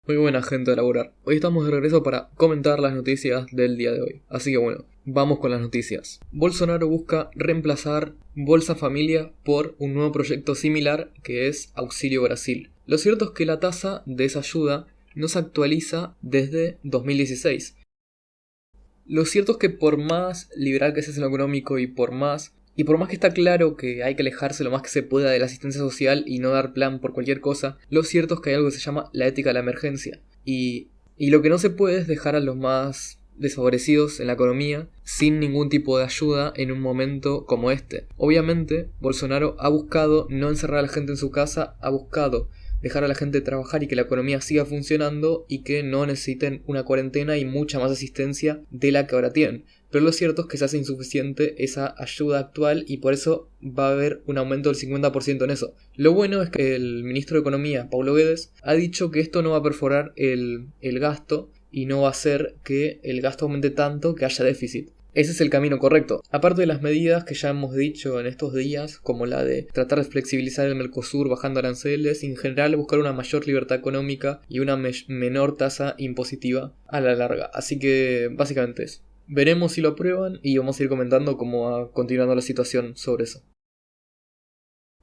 Muy buena gente de laburar. Hoy estamos de regreso para comentar las noticias del día de hoy. Así que bueno, vamos con las noticias. Bolsonaro busca reemplazar Bolsa Familia por un nuevo proyecto similar que es Auxilio Brasil. Lo cierto es que la tasa de esa ayuda no se actualiza desde 2016. Lo cierto es que por más liberal que sea en lo económico y por más que está claro que hay que alejarse lo más que se pueda de la asistencia social y no dar plan por cualquier cosa, lo cierto es que hay algo que se llama la ética de la emergencia. Y lo que no se puede es dejar a los más desfavorecidos en la economía sin ningún tipo de ayuda en un momento como este. Obviamente, Bolsonaro ha buscado no encerrar a la gente en su casa, ha buscado dejar a la gente trabajar y que la economía siga funcionando y que no necesiten una cuarentena y mucha más asistencia de la que ahora tienen. Pero lo cierto es que se hace insuficiente esa ayuda actual y por eso va a haber un aumento del 50% en eso. Lo bueno es que el ministro de Economía, Paulo Guedes, ha dicho que esto no va a perforar el gasto y no va a hacer que el gasto aumente tanto que haya déficit. Ese es el camino correcto. Aparte de las medidas que ya hemos dicho en estos días, como la de tratar de flexibilizar el Mercosur bajando aranceles, y en general buscar una mayor libertad económica y una menor tasa impositiva a la larga. Así que básicamente eso. Veremos si lo aprueban y vamos a ir comentando cómo va continuando la situación sobre eso.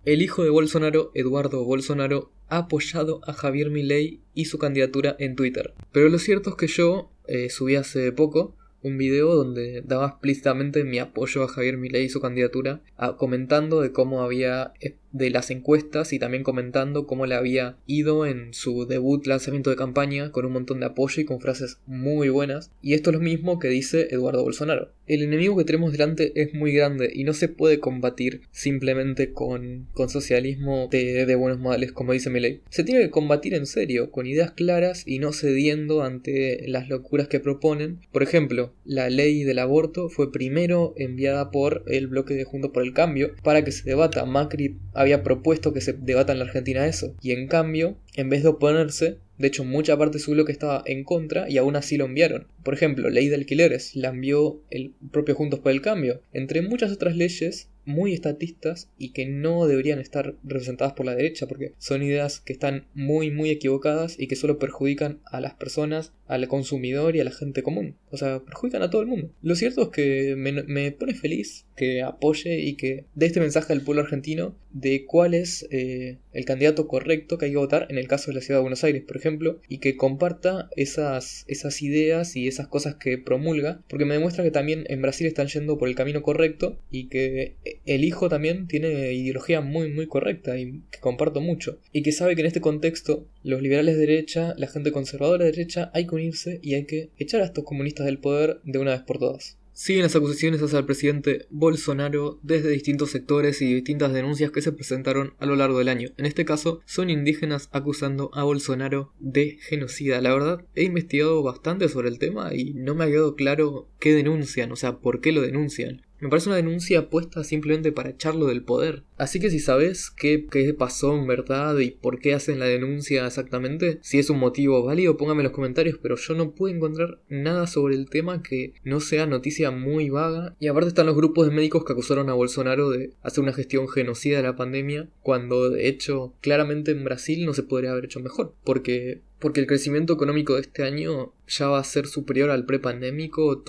El hijo de Bolsonaro, Eduardo Bolsonaro, ha apoyado a Javier Milei y su candidatura en Twitter. Pero lo cierto es que yo subí hace poco un video donde daba explícitamente mi apoyo a Javier Milei y su candidatura, comentando de cómo había, de las encuestas y también comentando cómo le había ido en su debut lanzamiento de campaña con un montón de apoyo y con frases muy buenas. Y esto es lo mismo que dice Eduardo Bolsonaro. El enemigo que tenemos delante es muy grande y no se puede combatir simplemente con socialismo de buenos modales, como dice Milei. Se tiene que combatir en serio, con ideas claras y no cediendo ante las locuras que proponen. Por ejemplo, la ley del aborto fue primero enviada por el bloque de Juntos por el Cambio para que se debata. Macri había propuesto que se debata en la Argentina eso, y en cambio, en vez de oponerse, de hecho mucha parte de su bloque estaba en contra y aún así lo enviaron. Por ejemplo, ley de alquileres la envió el propio Juntos por el Cambio, entre muchas otras leyes muy estatistas y que no deberían estar representadas por la derecha porque son ideas que están muy equivocadas y que solo perjudican a las personas, al consumidor y a la gente común. O sea, perjudican a todo el mundo. Lo cierto es que me pone feliz que apoye y que dé este mensaje al pueblo argentino de cuál es el candidato correcto que hay que votar en el caso de la ciudad de Buenos Aires, por ejemplo, y que comparta esas ideas y esas cosas que promulga, porque me demuestra que también en Brasil están yendo por el camino correcto y que el hijo también tiene ideología muy correcta y que comparto mucho, y que sabe que en este contexto los liberales de derecha, la gente conservadora de derecha, hay que unirse y hay que echar a estos comunistas del poder de una vez por todas. Siguen las acusaciones hacia el presidente Bolsonaro desde distintos sectores y distintas denuncias que se presentaron a lo largo del año. En este caso, son indígenas acusando a Bolsonaro de genocida. La verdad, he investigado bastante sobre el tema y no me ha quedado claro qué denuncian, o sea, por qué lo denuncian. Me parece una denuncia puesta simplemente para echarlo del poder. Así que si sabes qué pasó en verdad y por qué hacen la denuncia exactamente, si es un motivo válido, póngame en los comentarios, pero yo no pude encontrar nada sobre el tema que no sea noticia muy vaga. Y aparte están los grupos de médicos que acusaron a Bolsonaro de hacer una gestión genocida de la pandemia, cuando de hecho claramente en Brasil no se podría haber hecho mejor, porque el crecimiento económico de este año ya va a ser superior al prepandémico,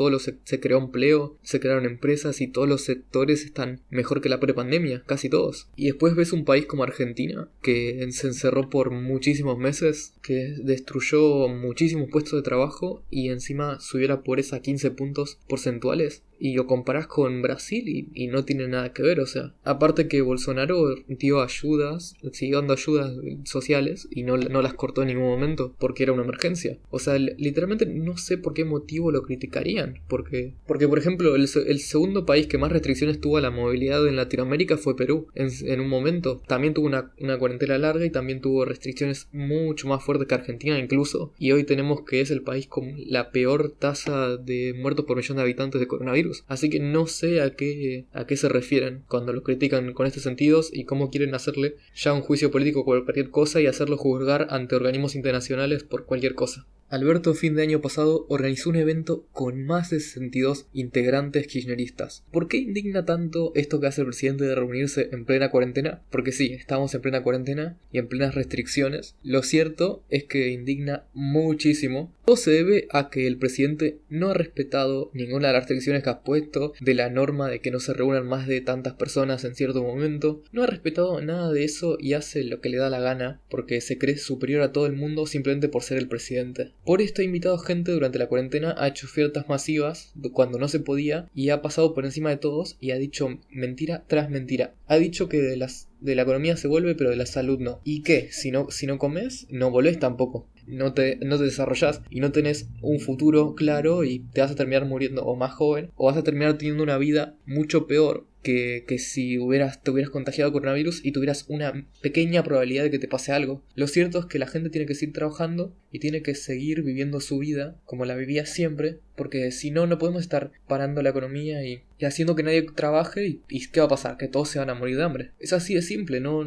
se creó empleo, se crearon empresas y todos los sectores están mejor que la prepandemia, casi todos. Y después ves un país como Argentina, que se encerró por muchísimos meses, que destruyó muchísimos puestos de trabajo y encima subió la pobreza a 15 puntos porcentuales. Y lo comparás con Brasil y no tiene nada que ver, o sea. Aparte que Bolsonaro dio ayudas, siguió dando ayudas sociales y no las cortó en ningún momento porque era una emergencia. O sea, literalmente no sé por qué motivo lo criticarían. Porque por ejemplo, el segundo país que más restricciones tuvo a la movilidad en Latinoamérica fue Perú. En un momento también tuvo una cuarentena larga y también tuvo restricciones mucho más fuertes que Argentina incluso. Y hoy tenemos que es el país con la peor tasa de muertos por millón de habitantes de coronavirus. Así que no sé a qué se refieren cuando lo critican con estos sentidos y cómo quieren hacerle ya un juicio político por cualquier cosa y hacerlo juzgar ante organismos internacionales por cualquier cosa. Alberto, a fin de año pasado, organizó un evento con más de 62 integrantes kirchneristas. ¿Por qué indigna tanto esto que hace el presidente de reunirse en plena cuarentena? Porque sí, estamos en plena cuarentena y en plenas restricciones. Lo cierto es que indigna muchísimo. Todo se debe a que el presidente no ha respetado ninguna de las restricciones que ha puesto, de la norma de que no se reúnan más de tantas personas en cierto momento. No ha respetado nada de eso y hace lo que le da la gana porque se cree superior a todo el mundo simplemente por ser el presidente. Por esto ha invitado gente durante la cuarentena, ha hecho fiestas masivas cuando no se podía y ha pasado por encima de todos y ha dicho mentira tras mentira. Ha dicho que de la economía se vuelve, pero de la salud no. ¿Y qué? Si no comes, no volvés tampoco. No te desarrollás y no tenés un futuro claro y te vas a terminar muriendo o más joven o vas a terminar teniendo una vida mucho peor que si te hubieras contagiado coronavirus y tuvieras una pequeña probabilidad de que te pase algo. Lo cierto es que la gente tiene que seguir trabajando y tiene que seguir viviendo su vida como la vivía siempre, porque si no, no podemos estar parando la economía y haciendo que nadie trabaje y ¿qué va a pasar? Que todos se van a morir de hambre. Es así de simple, no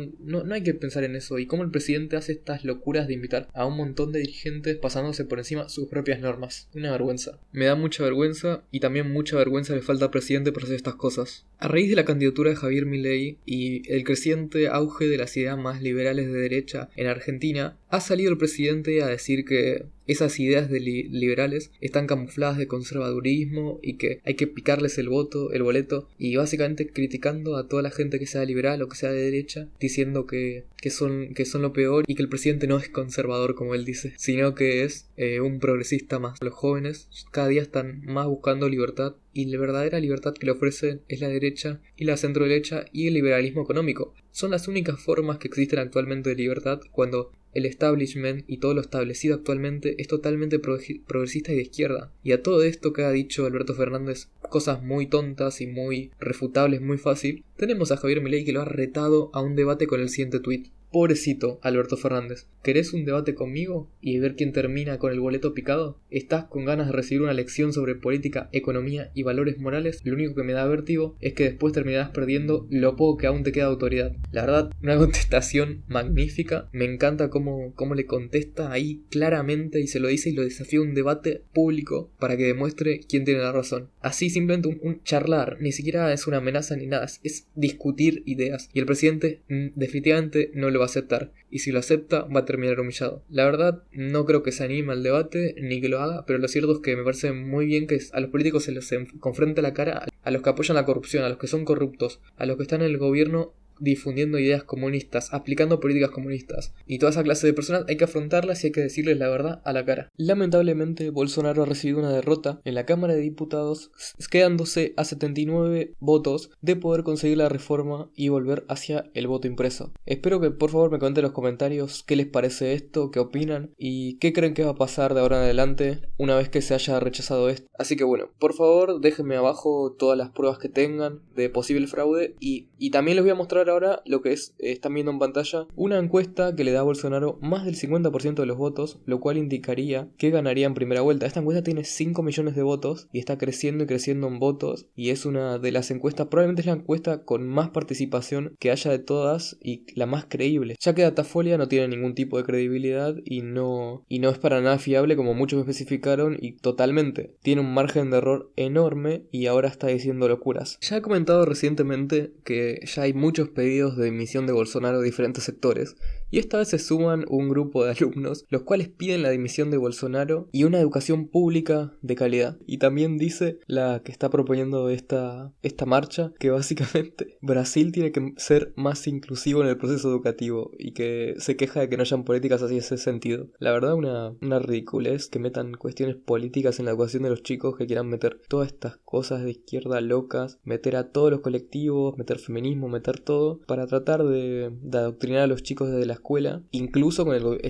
hay que pensar en eso. Y cómo el presidente hace estas locuras de invitar a un montón de dirigentes pasándose por encima sus propias normas. Una vergüenza. Me da mucha vergüenza y también mucha vergüenza le falta al presidente por hacer estas cosas. A raíz de la candidatura de Javier Milei y el creciente auge de las ideas más liberales de derecha en Argentina, ha salido el presidente a decir que esas ideas de liberales están camufladas de conservadurismo y que hay que picarles el boleto, y básicamente criticando a toda la gente que sea liberal o que sea de derecha, diciendo que son lo peor y que el presidente no es conservador como él dice, sino que es un progresista más. Los jóvenes cada día están más buscando libertad y la verdadera libertad que le ofrecen es la derecha y la centroderecha y el liberalismo económico. Son las únicas formas que existen actualmente de libertad cuando el establishment y todo lo establecido actualmente es totalmente progresista y de izquierda. Y a todo esto que ha dicho Alberto Fernández, cosas muy tontas y muy refutables muy fácil, tenemos a Javier Milei que lo ha retado a un debate con el siguiente tuit. Pobrecito Alberto Fernández, ¿querés un debate conmigo y ver quién termina con el boleto picado? ¿Estás con ganas de recibir una lección sobre política, economía y valores morales? Lo único que me da vértigo es que después terminarás perdiendo lo poco que aún te queda de autoridad. La verdad, una contestación magnífica. Me encanta cómo le contesta ahí claramente y se lo dice y lo desafía a un debate público para que demuestre quién tiene la razón. Así simplemente un charlar, ni siquiera es una amenaza ni nada, es discutir ideas. Y el presidente definitivamente no lo va a aceptar, y si lo acepta va a terminar humillado. La verdad, no creo que se anime al debate ni que lo haga, pero lo cierto es que me parece muy bien que a los políticos se les confronte la cara, a los que apoyan la corrupción, a los que son corruptos, a los que están en el gobierno difundiendo ideas comunistas, aplicando políticas comunistas, y toda esa clase de personas hay que afrontarlas y hay que decirles la verdad a la cara. Lamentablemente, Bolsonaro ha recibido una derrota en la Cámara de Diputados, quedándose a 79 votos de poder conseguir la reforma y volver hacia el voto impreso. Espero que por favor me comenten en los comentarios qué les parece esto, qué opinan y qué creen que va a pasar de ahora en adelante una vez que se haya rechazado esto. Así que bueno, por favor déjenme abajo todas las pruebas que tengan de posible fraude y también les voy a mostrar ahora lo que están viendo en pantalla, una encuesta que le da a Bolsonaro más del 50% de los votos, lo cual indicaría que ganaría en primera vuelta. Esta encuesta tiene 5 millones de votos y está creciendo y creciendo en votos, y es una de las encuestas, probablemente es la encuesta con más participación que haya de todas y la más creíble, ya que Datafolia no tiene ningún tipo de credibilidad y no es para nada fiable, como muchos especificaron, y totalmente tiene un margen de error enorme y ahora está diciendo locuras. Ya he comentado recientemente que ya hay muchos pedidos de dimisión de Bolsonaro de diferentes sectores, y esta vez se suman un grupo de alumnos los cuales piden la dimisión de Bolsonaro y una educación pública de calidad. Y también dice la que está proponiendo esta marcha que básicamente Brasil tiene que ser más inclusivo en el proceso educativo y que se queja de que no hayan políticas así en ese sentido. La verdad, una ridiculez que metan cuestiones políticas en la educación de los chicos, que quieran meter todas estas cosas de izquierda locas, meter a todos los colectivos, meter feminismo, meter todo para tratar de adoctrinar a los chicos desde la escuela, incluso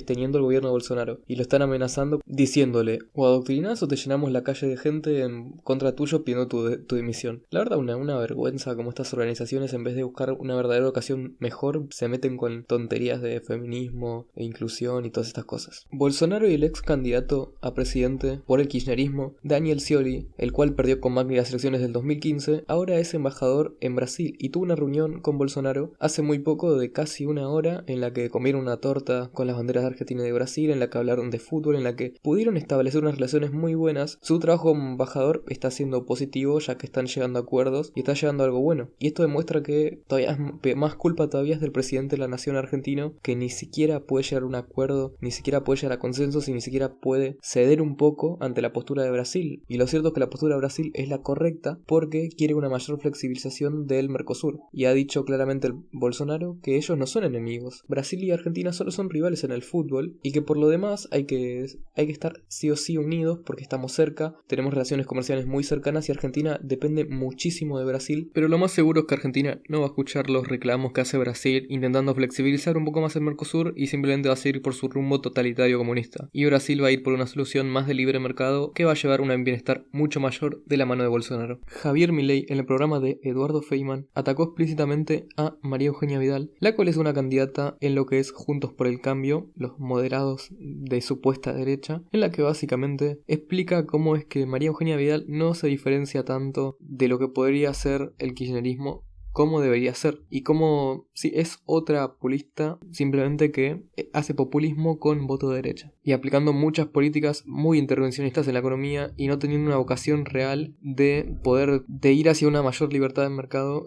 teniendo el gobierno de Bolsonaro, y lo están amenazando diciéndole: o adoctrinás o te llenamos la calle de gente en contra tuyo pidiendo tu dimisión. La verdad, una vergüenza como estas organizaciones, en vez de buscar una verdadera educación mejor, se meten con tonterías de feminismo e inclusión y todas estas cosas. Bolsonaro y el ex candidato a presidente por el kirchnerismo, Daniel Scioli, el cual perdió con Macri las elecciones del 2015, ahora es embajador en Brasil y tuvo una reunión con Bolsonaro hace muy poco de casi una hora en la que comieron una torta con las banderas de Argentina y de Brasil, en la que hablaron de fútbol, en la que pudieron establecer unas relaciones muy buenas. Su trabajo como embajador está siendo positivo, ya que están llegando a acuerdos y está llegando a algo bueno. Y esto demuestra que todavía es más culpa todavía es del presidente de la nación argentino, que ni siquiera puede llegar a un acuerdo, ni siquiera puede llegar a consensos y ni siquiera puede ceder un poco ante la postura de Brasil. Y lo cierto es que la postura de Brasil es la correcta porque quiere una mayor flexibilización del Mercosur. Y ha dicho claramente el Bolsonaro que ellos no son enemigos. Brasil y Argentina solo son rivales en el fútbol y que por lo demás hay que estar sí o sí unidos porque estamos cerca, tenemos relaciones comerciales muy cercanas y Argentina depende muchísimo de Brasil, pero lo más seguro es que Argentina no va a escuchar los reclamos que hace Brasil intentando flexibilizar un poco más el Mercosur y simplemente va a seguir por su rumbo totalitario comunista. Y Brasil va a ir por una solución más de libre mercado que va a llevar un bienestar mucho mayor de la mano de Bolsonaro. Javier Milei, en el programa de Eduardo Feynman, atacó explícitamente a María Eugenia Vidal, la cual es una candidata en lo que es Juntos por el Cambio, los moderados de supuesta derecha, en la que básicamente explica cómo es que María Eugenia Vidal no se diferencia tanto de lo que podría ser el kirchnerismo como debería ser, y como si es otra populista simplemente que hace populismo con voto de derecha y aplicando muchas políticas muy intervencionistas en la economía y no teniendo una vocación real de poder de ir hacia una mayor libertad de mercado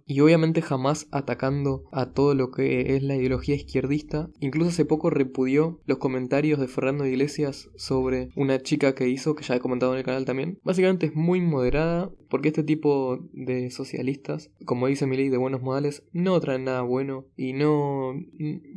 y obviamente jamás atacando a todo lo que es la ideología izquierdista. Incluso hace poco repudió los comentarios de Fernando Iglesias sobre una chica que hizo, que ya he comentado en el canal también. Básicamente es muy moderada porque este tipo de socialistas, como dice Milei, de buenos modales, no traen nada bueno y no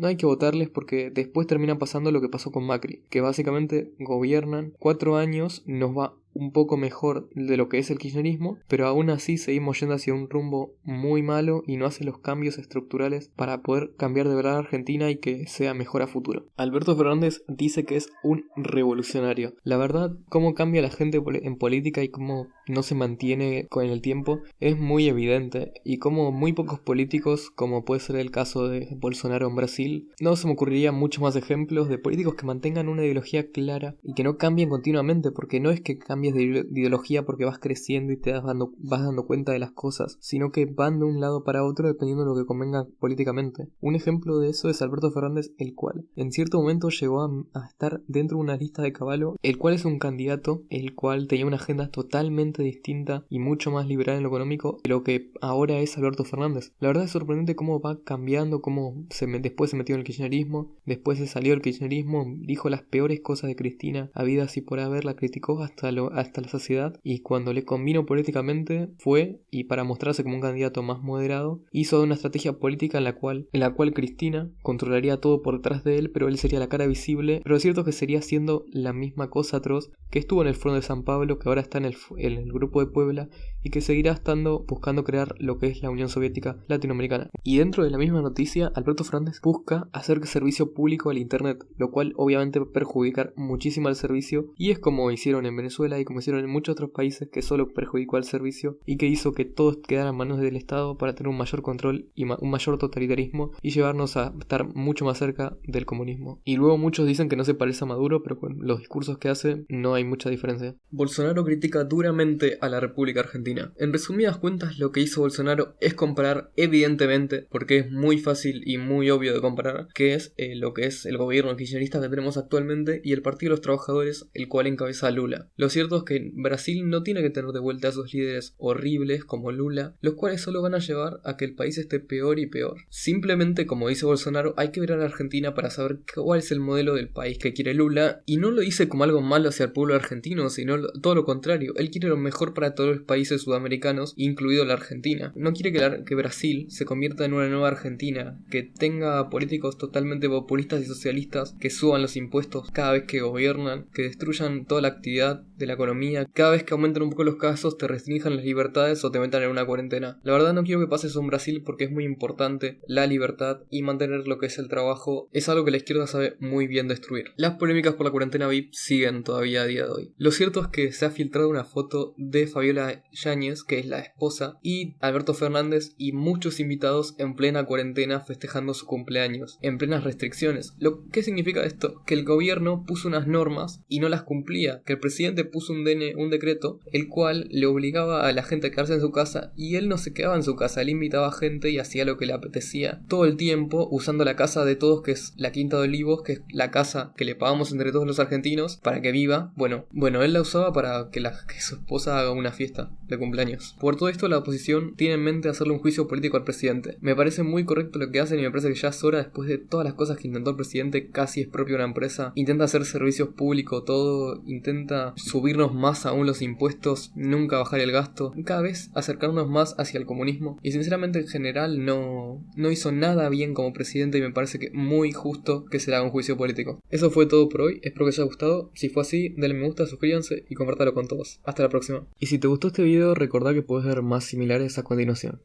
hay que votarles porque después termina pasando lo que pasó con Macri, que básicamente gobiernan 4 años, nos va un poco mejor de lo que es el kirchnerismo, pero aún así seguimos yendo hacia un rumbo muy malo y no hace los cambios estructurales para poder cambiar de verdad a Argentina y que sea mejor a futuro. Alberto Fernández dice que es un revolucionario. La verdad, cómo cambia la gente en política y cómo no se mantiene con el tiempo es muy evidente, y como muy pocos políticos, como puede ser el caso de Bolsonaro en Brasil, no se me ocurrirían muchos más ejemplos de políticos que mantengan una ideología clara y que no cambien continuamente, porque no es que cambies de ideología porque vas creciendo y vas dando cuenta de las cosas, sino que van de un lado para otro dependiendo de lo que convenga políticamente. Un ejemplo de eso es Alberto Fernández, el cual en cierto momento llegó a estar dentro de una lista de Caballo, el cual es un candidato el cual tenía una agenda totalmente distinta y mucho más liberal en lo económico de lo que ahora es Alberto Fernández. La verdad es sorprendente cómo va cambiando, cómo después se metió en el kirchnerismo, después se salió del kirchnerismo, dijo las peores cosas de Cristina habidas y por haber, la criticó hasta la saciedad, y cuando le convino políticamente fue, y para mostrarse como un candidato más moderado, hizo una estrategia política en la cual Cristina controlaría todo por detrás de él, pero él sería la cara visible. Pero es cierto que sería haciendo la misma cosa atroz que estuvo en el Front de San Pablo, que ahora está en el Grupo de Puebla, y que seguirá estando buscando crear lo que es la Unión Soviética Latinoamericana. Y dentro de la misma noticia, Alberto Fernández busca hacer servicio público al internet, lo cual obviamente va a perjudicar muchísimo al servicio, y es como hicieron en Venezuela y como hicieron en muchos otros países, que solo perjudicó al servicio y que hizo que todo quedara en manos del Estado para tener un mayor control y un mayor totalitarismo y llevarnos a estar mucho más cerca del comunismo. Y luego muchos dicen que no se parece a Maduro, pero con los discursos que hace no hay mucha diferencia. Bolsonaro critica duramente a la República Argentina. En resumidas cuentas, lo que hizo Bolsonaro es comparar, evidentemente, porque es muy fácil y muy obvio de comparar, que es lo que es el gobierno kirchnerista que tenemos actualmente y el Partido de los Trabajadores, el cual encabeza Lula. Lo cierto es que Brasil no tiene que tener de vuelta a esos líderes horribles como Lula, los cuales solo van a llevar a que el país esté peor y peor. Simplemente, como dice Bolsonaro, hay que ver a la Argentina para saber cuál es el modelo del país que quiere Lula, y no lo dice como algo malo hacia el pueblo argentino, sino todo lo contrario. Él quiere lo mejor para todos los países sudamericanos, incluido la Argentina. No quiere que Brasil se convierta en una nueva Argentina, que tenga políticos totalmente populistas y socialistas, que suban los impuestos cada vez que gobiernan, que destruyan toda la actividad de la economía, cada vez que aumentan un poco los casos te restrinjan las libertades o te metan en una cuarentena. La verdad no quiero que pase eso en Brasil porque es muy importante la libertad y mantener lo que es el trabajo. Es algo que la izquierda sabe muy bien destruir. Las polémicas por la cuarentena VIP siguen todavía a día día de hoy. Lo cierto es que se ha filtrado una foto de Fabiola Yáñez, que es la esposa, y Alberto Fernández y muchos invitados en plena cuarentena festejando su cumpleaños, en plenas restricciones. ¿Qué significa esto? Que el gobierno puso unas normas y no las cumplía, que el presidente puso un decreto el cual le obligaba a la gente a quedarse en su casa y él no se quedaba en su casa, él invitaba gente y hacía lo que le apetecía todo el tiempo usando la casa de todos, que es la Quinta de Olivos, que es la casa que le pagamos entre todos los argentinos para que viva. Bueno, él la usaba para que su esposa haga una fiesta de cumpleaños. Por todo esto la oposición tiene en mente hacerle un juicio político al presidente. Me parece muy correcto lo que hacen y me parece que ya es hora, después de todas las cosas que intentó el presidente, casi es propio de una empresa, intenta hacer servicios públicos, todo, intenta subirnos más aún los impuestos, nunca bajar el gasto, cada vez acercarnos más hacia el comunismo, y sinceramente en general no hizo nada bien como presidente y me parece que muy justo que se le haga un juicio político. Eso fue todo por hoy, espero que os haya gustado. Si fue así, denle me gusta, suscríbanse y compártalo con todos. Hasta la próxima. Y si te gustó este video, recordá que puedes ver más similares a continuación.